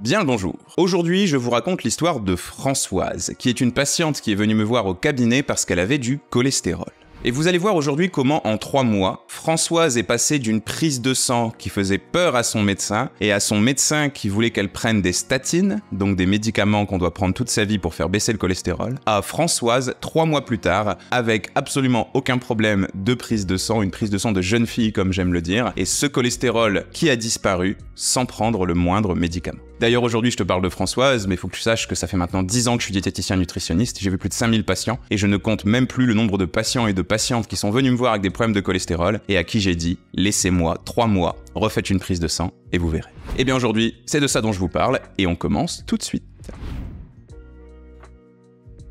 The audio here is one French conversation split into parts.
Bien le bonjour. Aujourd'hui, je vous raconte l'histoire de Françoise, qui est une patiente qui est venue me voir au cabinet parce qu'elle avait du cholestérol. Et vous allez voir aujourd'hui comment, en 3 mois, Françoise est passée d'une prise de sang qui faisait peur à son médecin, et à son médecin qui voulait qu'elle prenne des statines, donc des médicaments qu'on doit prendre toute sa vie pour faire baisser le cholestérol, à Françoise, 3 mois plus tard, avec absolument aucun problème de prise de sang, une prise de sang de jeune fille comme j'aime le dire, et ce cholestérol qui a disparu sans prendre le moindre médicament. D'ailleurs, aujourd'hui, je te parle de Françoise, mais il faut que tu saches que ça fait maintenant 10 ans que je suis diététicien nutritionniste, j'ai vu plus de 5000 patients, et je ne compte même plus le nombre de patients et de patientes qui sont venus me voir avec des problèmes de cholestérol, et à qui j'ai dit « laissez-moi 3 mois, refaites une prise de sang, et vous verrez ». Et bien aujourd'hui, c'est de ça dont je vous parle, et on commence tout de suite.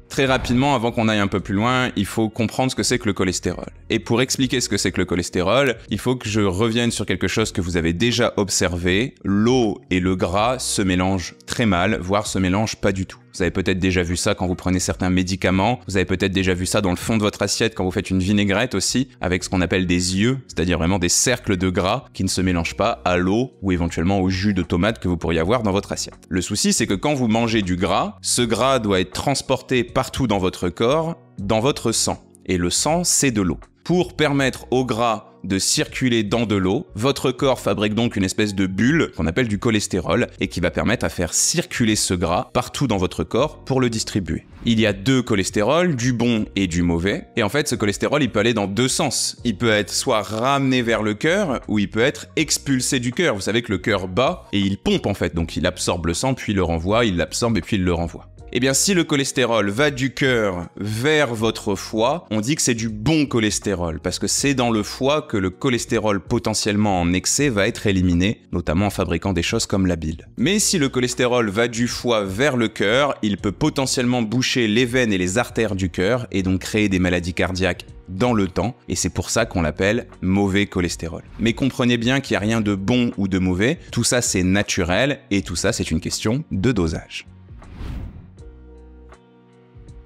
Très rapidement, avant qu'on aille un peu plus loin, il faut comprendre ce que c'est que le cholestérol. Et pour expliquer ce que c'est que le cholestérol, il faut que je revienne sur quelque chose que vous avez déjà observé. L'eau et le gras se mélangent très mal, voire se mélangent pas du tout. Vous avez peut-être déjà vu ça quand vous prenez certains médicaments, vous avez peut-être déjà vu ça dans le fond de votre assiette quand vous faites une vinaigrette aussi, avec ce qu'on appelle des yeux, c'est-à-dire vraiment des cercles de gras qui ne se mélangent pas à l'eau ou éventuellement au jus de tomate que vous pourriez avoir dans votre assiette. Le souci, c'est que quand vous mangez du gras, ce gras doit être transporté partout dans votre corps, dans votre sang. Et le sang, c'est de l'eau. Pour permettre au gras de circuler dans de l'eau, votre corps fabrique donc une espèce de bulle qu'on appelle du cholestérol et qui va permettre à faire circuler ce gras partout dans votre corps pour le distribuer. Il y a 2 cholestérols, du bon et du mauvais, et en fait ce cholestérol il peut aller dans 2 sens. Il peut être soit ramené vers le cœur ou il peut être expulsé du cœur. Vous savez que le cœur bat et il pompe en fait, donc il absorbe le sang puis il le renvoie, il l'absorbe et puis il le renvoie. Eh bien, si le cholestérol va du cœur vers votre foie, on dit que c'est du bon cholestérol, parce que c'est dans le foie que le cholestérol potentiellement en excès va être éliminé, notamment en fabriquant des choses comme la bile. Mais si le cholestérol va du foie vers le cœur, il peut potentiellement boucher les veines et les artères du cœur, et donc créer des maladies cardiaques dans le temps, et c'est pour ça qu'on l'appelle mauvais cholestérol. Mais comprenez bien qu'il n'y a rien de bon ou de mauvais, tout ça c'est naturel, et tout ça c'est une question de dosage.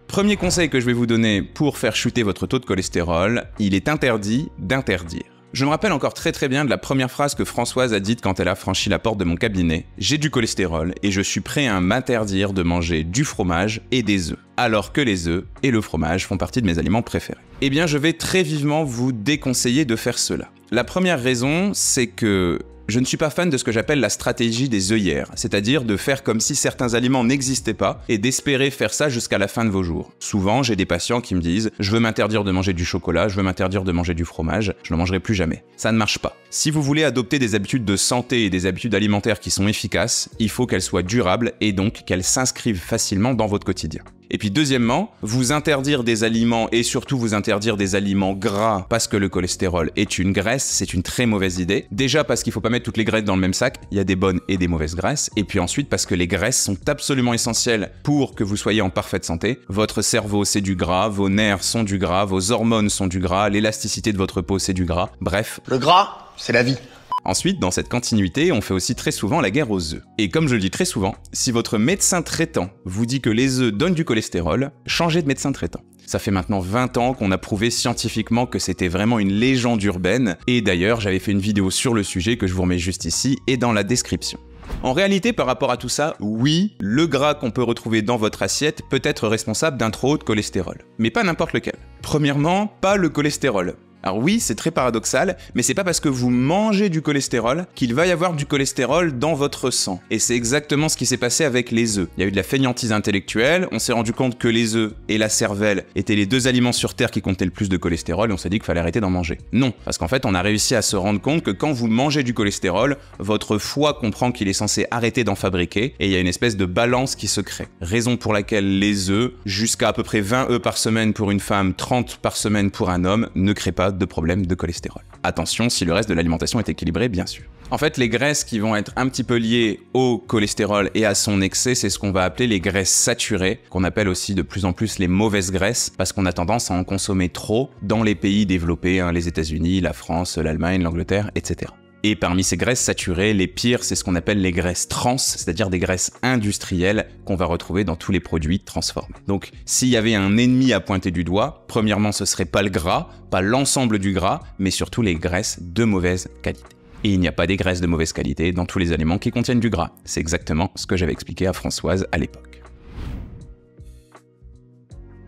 Premier conseil que je vais vous donner pour faire chuter votre taux de cholestérol, il est interdit d'interdire. Je me rappelle encore très bien de la première phrase que Françoise a dite quand elle a franchi la porte de mon cabinet. J'ai du cholestérol et je suis prêt à m'interdire de manger du fromage et des œufs. Alors que les œufs et le fromage font partie de mes aliments préférés. Eh bien, je vais très vivement vous déconseiller de faire cela. La première raison, c'est que je ne suis pas fan de ce que j'appelle la stratégie des œillères, c'est-à-dire de faire comme si certains aliments n'existaient pas et d'espérer faire ça jusqu'à la fin de vos jours. Souvent, j'ai des patients qui me disent « je veux m'interdire de manger du chocolat, je veux m'interdire de manger du fromage, je ne mangerai plus jamais ». Ça ne marche pas. Si vous voulez adopter des habitudes de santé et des habitudes alimentaires qui sont efficaces, il faut qu'elles soient durables et donc qu'elles s'inscrivent facilement dans votre quotidien. Et puis deuxièmement, vous interdire des aliments et surtout vous interdire des aliments gras parce que le cholestérol est une graisse, c'est une très mauvaise idée. Déjà parce qu'il ne faut pas mettre toutes les graisses dans le même sac, il y a des bonnes et des mauvaises graisses. Et puis ensuite parce que les graisses sont absolument essentielles pour que vous soyez en parfaite santé. Votre cerveau c'est du gras, vos nerfs sont du gras, vos hormones sont du gras, l'élasticité de votre peau c'est du gras, bref. Le gras, c'est la vie. Ensuite, dans cette continuité, on fait aussi très souvent la guerre aux œufs. Et comme je le dis très souvent, si votre médecin traitant vous dit que les œufs donnent du cholestérol, changez de médecin traitant. Ça fait maintenant 20 ans qu'on a prouvé scientifiquement que c'était vraiment une légende urbaine, et d'ailleurs j'avais fait une vidéo sur le sujet que je vous remets juste ici et dans la description. En réalité, par rapport à tout ça, oui, le gras qu'on peut retrouver dans votre assiette peut être responsable d'un trop haut de cholestérol. Mais pas n'importe lequel. Premièrement, pas le cholestérol. Alors oui, c'est très paradoxal, mais c'est pas parce que vous mangez du cholestérol qu'il va y avoir du cholestérol dans votre sang. Et c'est exactement ce qui s'est passé avec les œufs. Il y a eu de la fainéantise intellectuelle, on s'est rendu compte que les œufs et la cervelle étaient les 2 aliments sur Terre qui comptaient le plus de cholestérol et on s'est dit qu'il fallait arrêter d'en manger. Non, parce qu'en fait on a réussi à se rendre compte que quand vous mangez du cholestérol, votre foie comprend qu'il est censé arrêter d'en fabriquer et il y a une espèce de balance qui se crée. Raison pour laquelle les œufs, jusqu'à à peu près 20 œufs par semaine pour une femme, 30 par semaine pour un homme, ne créent pas de problème de cholestérol. Attention si le reste de l'alimentation est équilibré, bien sûr. En fait, les graisses qui vont être un petit peu liées au cholestérol et à son excès, c'est ce qu'on va appeler les graisses saturées, qu'on appelle aussi de plus en plus les mauvaises graisses, parce qu'on a tendance à en consommer trop dans les pays développés, les États-Unis, la France, l'Allemagne, l'Angleterre, etc. Et parmi ces graisses saturées, les pires, c'est ce qu'on appelle les graisses trans, c'est-à-dire des graisses industrielles qu'on va retrouver dans tous les produits transformés. Donc, s'il y avait un ennemi à pointer du doigt, premièrement, ce serait pas le gras, pas l'ensemble du gras, mais surtout les graisses de mauvaise qualité. Et il n'y a pas des graisses de mauvaise qualité dans tous les aliments qui contiennent du gras. C'est exactement ce que j'avais expliqué à Françoise à l'époque.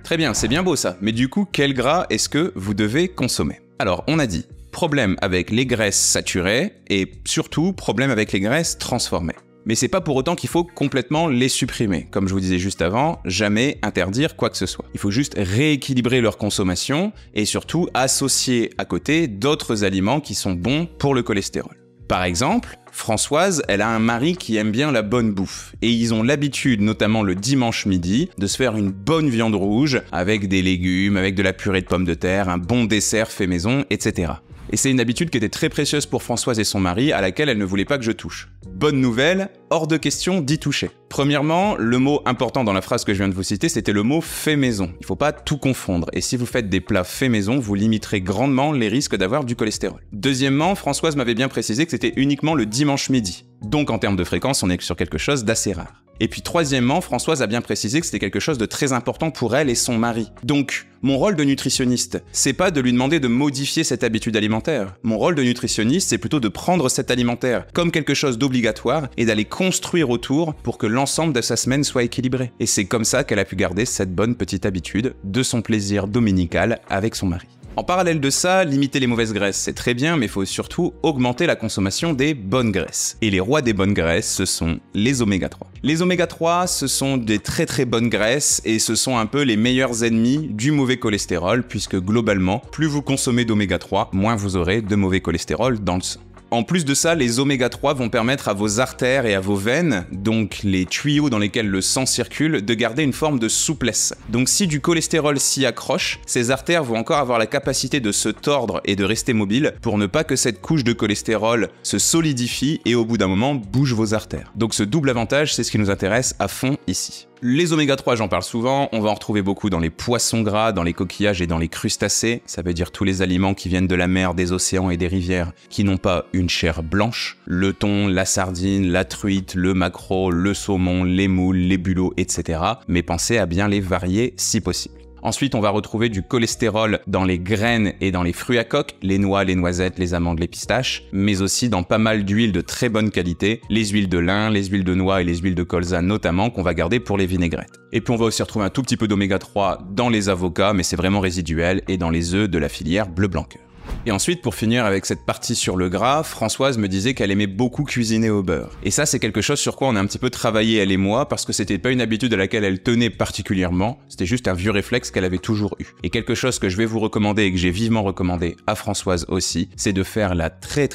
Très bien, c'est bien beau ça, mais du coup, quel gras est-ce que vous devez consommer? Alors, on a dit problème avec les graisses saturées et surtout problème avec les graisses transformées. Mais c'est pas pour autant qu'il faut complètement les supprimer. Comme je vous disais juste avant, jamais interdire quoi que ce soit. Il faut juste rééquilibrer leur consommation et surtout associer à côté d'autres aliments qui sont bons pour le cholestérol. Par exemple, Françoise, elle a un mari qui aime bien la bonne bouffe. Et ils ont l'habitude, notamment le dimanche midi, de se faire une bonne viande rouge avec des légumes, avec de la purée de pommes de terre, un bon dessert fait maison, etc. Et c'est une habitude qui était très précieuse pour Françoise et son mari, à laquelle elle ne voulait pas que je touche. Bonne nouvelle, hors de question d'y toucher. Premièrement, le mot important dans la phrase que je viens de vous citer, c'était le mot fait maison. Il ne faut pas tout confondre. Et si vous faites des plats fait maison, vous limiterez grandement les risques d'avoir du cholestérol. Deuxièmement, Françoise m'avait bien précisé que c'était uniquement le dimanche midi. Donc en termes de fréquence, on est sur quelque chose d'assez rare. Et puis troisièmement, Françoise a bien précisé que c'était quelque chose de très important pour elle et son mari. Donc, mon rôle de nutritionniste, c'est pas de lui demander de modifier cette habitude alimentaire. Mon rôle de nutritionniste, c'est plutôt de prendre cet alimentaire comme quelque chose d'obligatoire et d'aller construire autour pour que l'ensemble de sa semaine soit équilibré. Et c'est comme ça qu'elle a pu garder cette bonne petite habitude de son plaisir dominical avec son mari. En parallèle de ça, limiter les mauvaises graisses, c'est très bien, mais il faut surtout augmenter la consommation des bonnes graisses. Et les rois des bonnes graisses, ce sont les oméga 3. Les oméga 3, ce sont des très très bonnes graisses et ce sont un peu les meilleurs ennemis du mauvais cholestérol, puisque globalement, plus vous consommez d'oméga 3, moins vous aurez de mauvais cholestérol dans le sang. En plus de ça, les oméga 3 vont permettre à vos artères et à vos veines, donc les tuyaux dans lesquels le sang circule, de garder une forme de souplesse. Donc si du cholestérol s'y accroche, ces artères vont encore avoir la capacité de se tordre et de rester mobiles pour ne pas que cette couche de cholestérol se solidifie et au bout d'un moment bouge vos artères. Donc ce double avantage, c'est ce qui nous intéresse à fond ici. Les oméga 3, j'en parle souvent, on va en retrouver beaucoup dans les poissons gras, dans les coquillages et dans les crustacés, ça veut dire tous les aliments qui viennent de la mer, des océans et des rivières, qui n'ont pas une chair blanche, le thon, la sardine, la truite, le maquereau, le saumon, les moules, les bulots, etc. Mais pensez à bien les varier si possible. Ensuite, on va retrouver du cholestérol dans les graines et dans les fruits à coque, les noix, les noisettes, les amandes, les pistaches, mais aussi dans pas mal d'huiles de très bonne qualité, les huiles de lin, les huiles de noix et les huiles de colza notamment, qu'on va garder pour les vinaigrettes. Et puis on va aussi retrouver un tout petit peu d'oméga 3 dans les avocats, mais c'est vraiment résiduel, et dans les œufs de la filière bleu blanc cœur. Et ensuite, pour finir avec cette partie sur le gras, Françoise me disait qu'elle aimait beaucoup cuisiner au beurre. Et ça, c'est quelque chose sur quoi on a un petit peu travaillé, elle et moi, parce que c'était pas une habitude à laquelle elle tenait particulièrement, c'était juste un vieux réflexe qu'elle avait toujours eu. Et quelque chose que je vais vous recommander et que j'ai vivement recommandé à Françoise aussi, c'est de faire la très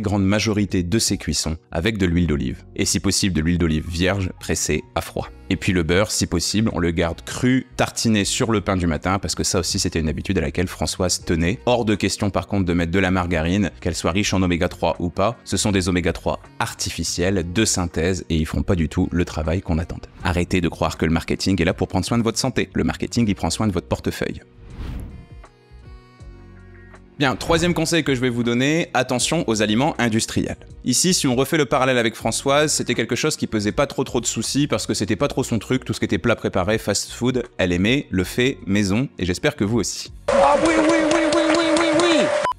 grande majorité de ses cuissons avec de l'huile d'olive. Et si possible, de l'huile d'olive vierge, pressée à froid. Et puis le beurre, si possible, on le garde cru, tartiné sur le pain du matin, parce que ça aussi c'était une habitude à laquelle Françoise tenait. Hors de question par contre de mettre de la margarine, qu'elle soit riche en oméga 3 ou pas, ce sont des oméga 3 artificiels, de synthèse, et ils font pas du tout le travail qu'on attend. Arrêtez de croire que le marketing est là pour prendre soin de votre santé. Le marketing, il prend soin de votre portefeuille. Bien, troisième conseil que je vais vous donner, attention aux aliments industriels. Ici, si on refait le parallèle avec Françoise, c'était quelque chose qui pesait pas trop de soucis parce que c'était pas trop son truc, tout ce qui était plat préparé, fast food, elle aimait le fait maison, et j'espère que vous aussi. Ah oui.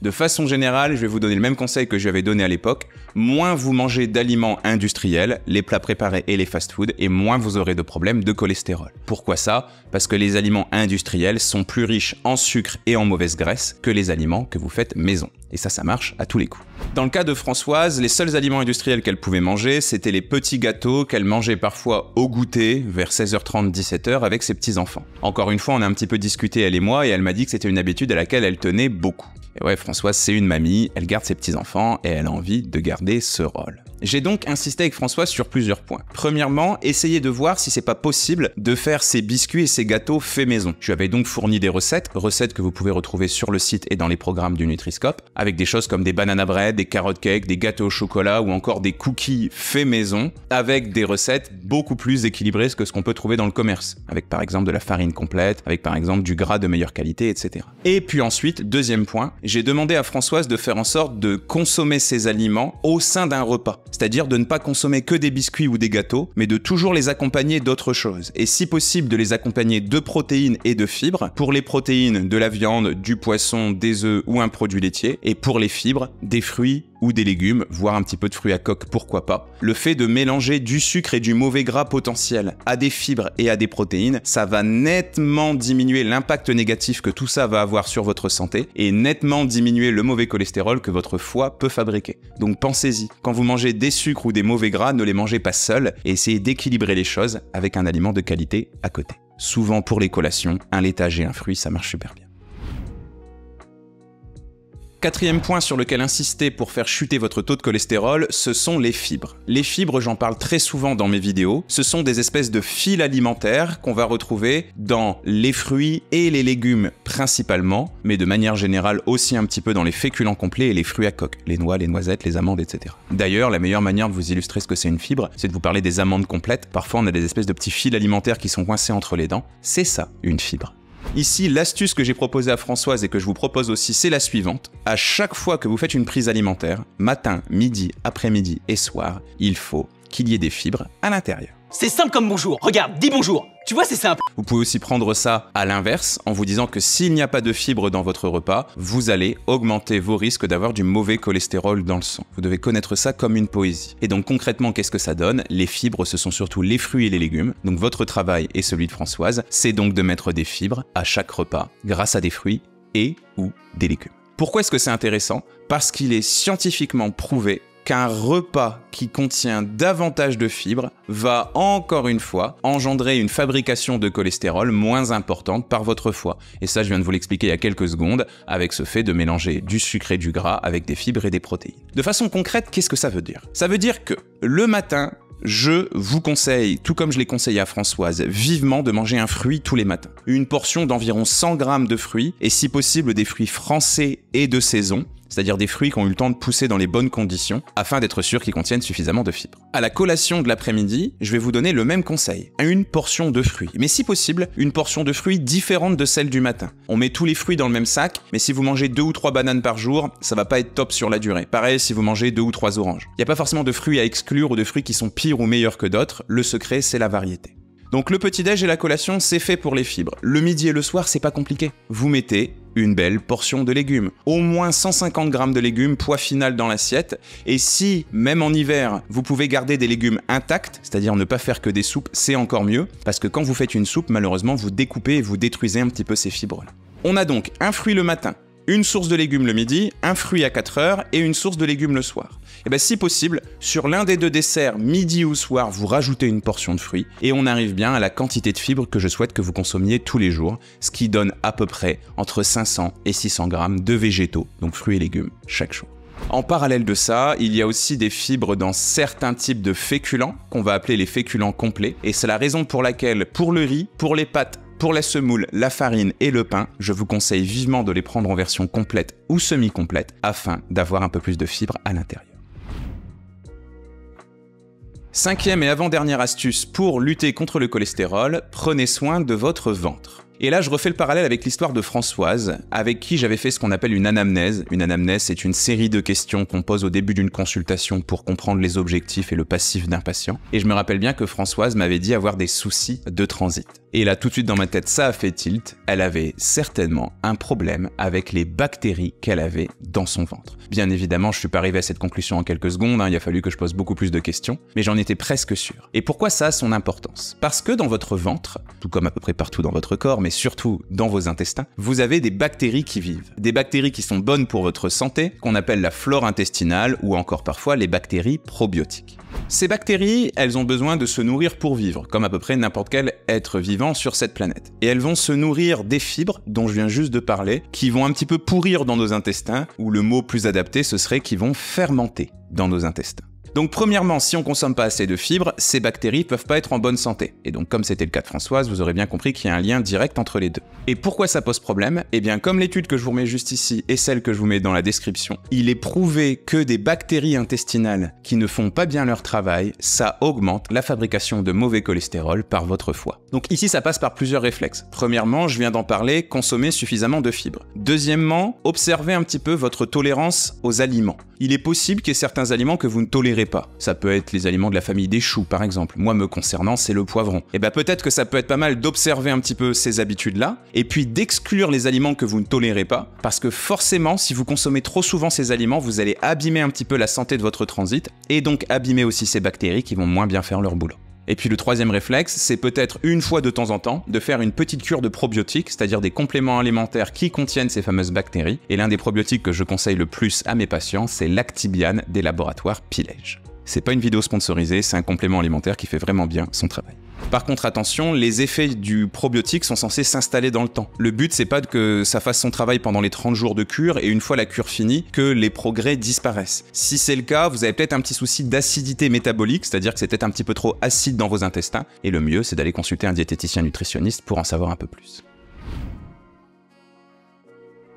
De façon générale, je vais vous donner le même conseil que j'avais donné à l'époque. Moins vous mangez d'aliments industriels, les plats préparés et les fast-foods, et moins vous aurez de problèmes de cholestérol. Pourquoi ça? Parce que les aliments industriels sont plus riches en sucre et en mauvaise graisse que les aliments que vous faites maison. Et ça marche à tous les coups. Dans le cas de Françoise, les seuls aliments industriels qu'elle pouvait manger, c'était les petits gâteaux qu'elle mangeait parfois au goûter, vers 16h30, 17h, avec ses petits-enfants. Encore une fois, on a un petit peu discuté, elle et moi, et elle m'a dit que c'était une habitude à laquelle elle tenait beaucoup. Et ouais, Françoise, c'est une mamie, elle garde ses petits-enfants, et elle a envie de garder ce rôle. J'ai donc insisté avec Françoise sur plusieurs points. Premièrement, essayez de voir si c'est pas possible de faire ces biscuits et ces gâteaux faits maison. Je lui avais donc fourni des recettes que vous pouvez retrouver sur le site et dans les programmes du Nutri-Scope, avec des choses comme des banana bread, des carottes cake, des gâteaux au chocolat ou encore des cookies faits maison, avec des recettes beaucoup plus équilibrées que ce qu'on peut trouver dans le commerce, avec par exemple de la farine complète, avec par exemple du gras de meilleure qualité, etc. Et puis ensuite, deuxième point, j'ai demandé à Françoise de faire en sorte de consommer ces aliments au sein d'un repas. C'est-à-dire de ne pas consommer que des biscuits ou des gâteaux, mais de toujours les accompagner d'autres choses. Et si possible, de les accompagner de protéines et de fibres. Pour les protéines, de la viande, du poisson, des œufs ou un produit laitier. Et pour les fibres, des fruits ou des légumes, voire un petit peu de fruits à coque, pourquoi pas. Le fait de mélanger du sucre et du mauvais gras potentiel à des fibres et à des protéines, ça va nettement diminuer l'impact négatif que tout ça va avoir sur votre santé et nettement diminuer le mauvais cholestérol que votre foie peut fabriquer. Donc pensez-y, quand vous mangez des sucres ou des mauvais gras, ne les mangez pas seuls et essayez d'équilibrer les choses avec un aliment de qualité à côté. Souvent pour les collations, un laitage et un fruit, ça marche super bien. Quatrième point sur lequel insister pour faire chuter votre taux de cholestérol, ce sont les fibres. Les fibres, j'en parle très souvent dans mes vidéos, ce sont des espèces de fils alimentaires qu'on va retrouver dans les fruits et les légumes principalement, mais de manière générale aussi un petit peu dans les féculents complets et les fruits à coque, les noix, les noisettes, les amandes, etc. D'ailleurs, la meilleure manière de vous illustrer ce que c'est une fibre, c'est de vous parler des amandes complètes. Parfois, on a des espèces de petits fils alimentaires qui sont coincés entre les dents. C'est ça, une fibre. Ici, l'astuce que j'ai proposée à Françoise et que je vous propose aussi, c'est la suivante. À chaque fois que vous faites une prise alimentaire, matin, midi, après-midi et soir, il faut qu'il y ait des fibres à l'intérieur. C'est simple comme bonjour. Regarde, dis bonjour. Tu vois, c'est simple. Vous pouvez aussi prendre ça à l'inverse en vous disant que s'il n'y a pas de fibres dans votre repas, vous allez augmenter vos risques d'avoir du mauvais cholestérol dans le sang. Vous devez connaître ça comme une poésie. Et donc concrètement, qu'est-ce que ça donne? Les fibres, ce sont surtout les fruits et les légumes. Donc votre travail et celui de Françoise, c'est donc de mettre des fibres à chaque repas grâce à des fruits et ou des légumes. Pourquoi est-ce que c'est intéressant? Parce qu'il est scientifiquement prouvé qu'un repas qui contient davantage de fibres va encore une fois engendrer une fabrication de cholestérol moins importante par votre foie. Et ça, je viens de vous l'expliquer il y a quelques secondes avec ce fait de mélanger du sucre et du gras avec des fibres et des protéines. De façon concrète, qu'est-ce que ça veut dire? Ça veut dire que le matin, je vous conseille, tout comme je l'ai conseillé à Françoise, vivement de manger un fruit tous les matins. Une portion d'environ 100 grammes de fruits, et si possible des fruits français et de saison, c'est-à-dire des fruits qui ont eu le temps de pousser dans les bonnes conditions, afin d'être sûr qu'ils contiennent suffisamment de fibres. À la collation de l'après-midi, je vais vous donner le même conseil, une portion de fruits, mais si possible, une portion de fruits différente de celle du matin. On met tous les fruits dans le même sac, mais si vous mangez 2 ou 3 bananes par jour, ça va pas être top sur la durée. Pareil si vous mangez 2 ou 3 oranges. Il n'y a pas forcément de fruits à exclure ou de fruits qui sont pires ou meilleurs que d'autres, le secret c'est la variété. Donc le petit-déj et la collation, c'est fait pour les fibres. Le midi et le soir, c'est pas compliqué. Vous mettez une belle portion de légumes. Au moins 150 grammes de légumes, poids final dans l'assiette. Et si, même en hiver, vous pouvez garder des légumes intacts, c'est-à-dire ne pas faire que des soupes, c'est encore mieux. Parce que quand vous faites une soupe, malheureusement, vous découpez et vous détruisez un petit peu ces fibres-là. On a donc un fruit le matin, une source de légumes le midi, un fruit à 4 heures et une source de légumes le soir. Et bien si possible, sur l'un des deux desserts, midi ou soir, vous rajoutez une portion de fruits et on arrive bien à la quantité de fibres que je souhaite que vous consommiez tous les jours, ce qui donne à peu près entre 500 et 600 grammes de végétaux, donc fruits et légumes, chaque jour. En parallèle de ça, il y a aussi des fibres dans certains types de féculents, qu'on va appeler les féculents complets, et c'est la raison pour laquelle, pour le riz, pour les pâtes, pour la semoule, la farine et le pain, je vous conseille vivement de les prendre en version complète ou semi-complète afin d'avoir un peu plus de fibres à l'intérieur. Cinquième et avant-dernière astuce pour lutter contre le cholestérol, prenez soin de votre ventre. Et là, je refais le parallèle avec l'histoire de Françoise, avec qui j'avais fait ce qu'on appelle une anamnèse. Une anamnèse, c'est une série de questions qu'on pose au début d'une consultation pour comprendre les objectifs et le passif d'un patient. Et je me rappelle bien que Françoise m'avait dit avoir des soucis de transit. Et là, tout de suite dans ma tête, ça a fait tilt. Elle avait certainement un problème avec les bactéries qu'elle avait dans son ventre. Bien évidemment, je suis pas arrivé à cette conclusion en quelques secondes, il a fallu que je pose beaucoup plus de questions, mais j'en étais presque sûr. Et pourquoi ça a son importance? Parce que dans votre ventre, tout comme à peu près partout dans votre corps, mais surtout dans vos intestins, vous avez des bactéries qui vivent. Des bactéries qui sont bonnes pour votre santé, qu'on appelle la flore intestinale ou encore parfois les bactéries probiotiques. Ces bactéries, elles ont besoin de se nourrir pour vivre, comme à peu près n'importe quel être vivant sur cette planète. Et elles vont se nourrir des fibres, dont je viens juste de parler, qui vont un petit peu pourrir dans nos intestins, ou le mot plus adapté, ce serait qu'ils vont fermenter dans nos intestins. Donc premièrement, si on consomme pas assez de fibres, ces bactéries peuvent pas être en bonne santé. Et donc comme c'était le cas de Françoise, vous aurez bien compris qu'il y a un lien direct entre les deux. Et pourquoi ça pose problème? Eh bien comme l'étude que je vous remets juste ici et celle que je vous mets dans la description, il est prouvé que des bactéries intestinales qui ne font pas bien leur travail, ça augmente la fabrication de mauvais cholestérol par votre foie. Donc ici ça passe par plusieurs réflexes. Premièrement, je viens d'en parler, consommer suffisamment de fibres. Deuxièmement, observez un petit peu votre tolérance aux aliments. Il est possible qu'il y ait certains aliments que vous ne tolérez tolérez pas. Ça peut être les aliments de la famille des choux, par exemple. Moi, me concernant, c'est le poivron. Et peut-être que ça peut être pas mal d'observer un petit peu ces habitudes-là, et puis d'exclure les aliments que vous ne tolérez pas, parce que forcément, si vous consommez trop souvent ces aliments, vous allez abîmer un petit peu la santé de votre transit, et donc abîmer aussi ces bactéries qui vont moins bien faire leur boulot. Et puis le troisième réflexe, c'est peut-être une fois de temps en temps de faire une petite cure de probiotiques, c'est-à-dire des compléments alimentaires qui contiennent ces fameuses bactéries. Et l'un des probiotiques que je conseille le plus à mes patients, c'est l'Actibian des laboratoires Pilège. C'est pas une vidéo sponsorisée, c'est un complément alimentaire qui fait vraiment bien son travail. Par contre, attention, les effets du probiotique sont censés s'installer dans le temps. Le but, c'est pas que ça fasse son travail pendant les 30 jours de cure et une fois la cure finie, que les progrès disparaissent. Si c'est le cas, vous avez peut-être un petit souci d'acidité métabolique, c'est-à-dire que c'est peut-être un petit peu trop acide dans vos intestins, et le mieux, c'est d'aller consulter un diététicien nutritionniste pour en savoir un peu plus.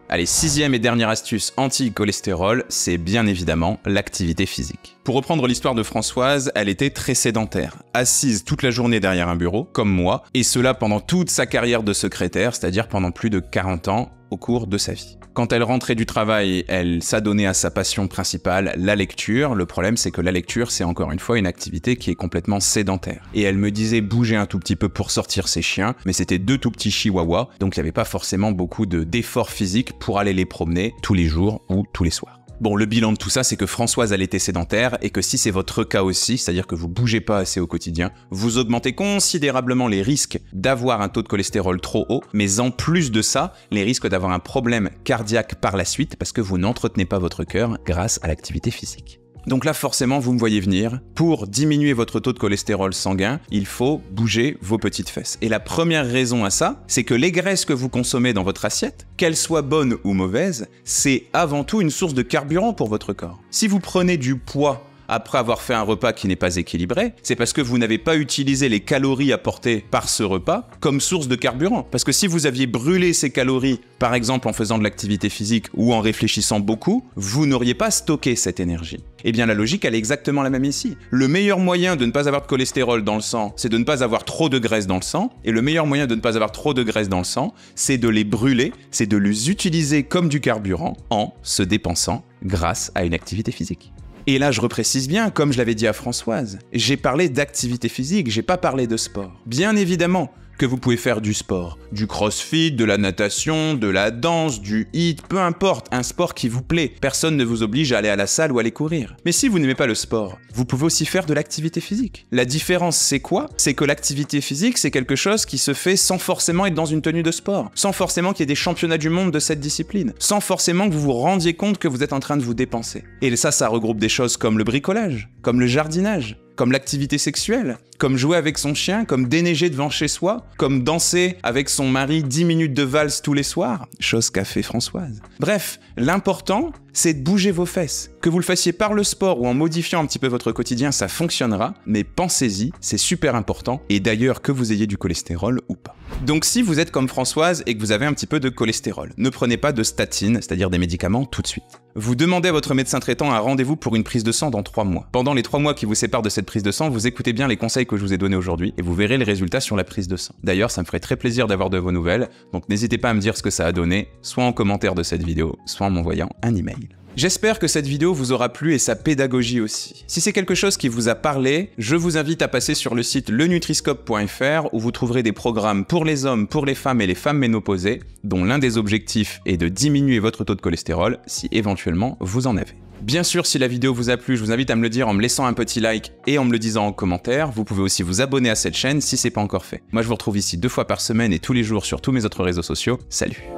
Allez, sixième et dernière astuce anti-cholestérol, c'est bien évidemment l'activité physique. Pour reprendre l'histoire de Françoise, elle était très sédentaire, assise toute la journée derrière un bureau, comme moi, et cela pendant toute sa carrière de secrétaire, c'est-à-dire pendant plus de 40 ans au cours de sa vie. Quand elle rentrait du travail, elle s'adonnait à sa passion principale, la lecture. Le problème, c'est que la lecture, c'est encore une fois une activité qui est complètement sédentaire. Et elle me disait bouger un tout petit peu pour sortir ses chiens, mais c'était 2 tout petits chihuahuas, donc il n'y avait pas forcément beaucoup d'efforts physiques pour aller les promener tous les jours ou tous les soirs. Bon, le bilan de tout ça, c'est que Françoise, elle était sédentaire et que si c'est votre cas aussi, c'est-à-dire que vous bougez pas assez au quotidien, vous augmentez considérablement les risques d'avoir un taux de cholestérol trop haut, mais en plus de ça, les risques d'avoir un problème cardiaque par la suite parce que vous n'entretenez pas votre cœur grâce à l'activité physique. Donc là, forcément, vous me voyez venir. Pour diminuer votre taux de cholestérol sanguin, il faut bouger vos petites fesses. Et la première raison à ça, c'est que les graisses que vous consommez dans votre assiette, qu'elles soient bonnes ou mauvaises, c'est avant tout une source de carburant pour votre corps. Si vous prenez du poids après avoir fait un repas qui n'est pas équilibré, c'est parce que vous n'avez pas utilisé les calories apportées par ce repas comme source de carburant. Parce que si vous aviez brûlé ces calories, par exemple en faisant de l'activité physique ou en réfléchissant beaucoup, vous n'auriez pas stocké cette énergie. Eh bien la logique, elle est exactement la même ici. Le meilleur moyen de ne pas avoir de cholestérol dans le sang, c'est de ne pas avoir trop de graisse dans le sang. Et le meilleur moyen de ne pas avoir trop de graisse dans le sang, c'est de les brûler, c'est de les utiliser comme du carburant en se dépensant grâce à une activité physique. Et là, je reprécise bien, comme je l'avais dit à Françoise, j'ai parlé d'activité physique, j'ai pas parlé de sport. Bien évidemment que vous pouvez faire du sport, du crossfit, de la natation, de la danse, du HIIT, peu importe, un sport qui vous plaît. Personne ne vous oblige à aller à la salle ou à aller courir. Mais si vous n'aimez pas le sport, vous pouvez aussi faire de l'activité physique. La différence, c'est quoi? C'est que l'activité physique, c'est quelque chose qui se fait sans forcément être dans une tenue de sport, sans forcément qu'il y ait des championnats du monde de cette discipline, sans forcément que vous vous rendiez compte que vous êtes en train de vous dépenser. Et ça regroupe des choses comme le bricolage, comme le jardinage, comme l'activité sexuelle, comme jouer avec son chien, comme déneiger devant chez soi, comme danser avec son mari 10 minutes de valse tous les soirs, chose qu'a fait Françoise. Bref, l'important, c'est de bouger vos fesses. Que vous le fassiez par le sport ou en modifiant un petit peu votre quotidien, ça fonctionnera, mais pensez-y, c'est super important, et d'ailleurs que vous ayez du cholestérol ou pas. Donc si vous êtes comme Françoise et que vous avez un petit peu de cholestérol, ne prenez pas de statine, c'est-à-dire des médicaments, tout de suite. Vous demandez à votre médecin traitant un rendez-vous pour une prise de sang dans 3 mois. Pendant les 3 mois qui vous séparent de cette prise de sang, vous écoutez bien les conseils que je vous ai donnés aujourd'hui et vous verrez les résultats sur la prise de sang. D'ailleurs, ça me ferait très plaisir d'avoir de vos nouvelles, donc n'hésitez pas à me dire ce que ça a donné, soit en commentaire de cette vidéo, soit en m'envoyant un email. J'espère que cette vidéo vous aura plu et sa pédagogie aussi. Si c'est quelque chose qui vous a parlé, je vous invite à passer sur le site lenutriscope.fr où vous trouverez des programmes pour les hommes, pour les femmes et les femmes ménopausées, dont l'un des objectifs est de diminuer votre taux de cholestérol si éventuellement vous en avez. Bien sûr, si la vidéo vous a plu, je vous invite à me le dire en me laissant un petit like et en me le disant en commentaire. Vous pouvez aussi vous abonner à cette chaîne si c'est pas encore fait. Moi, je vous retrouve ici 2 fois par semaine et tous les jours sur tous mes autres réseaux sociaux. Salut!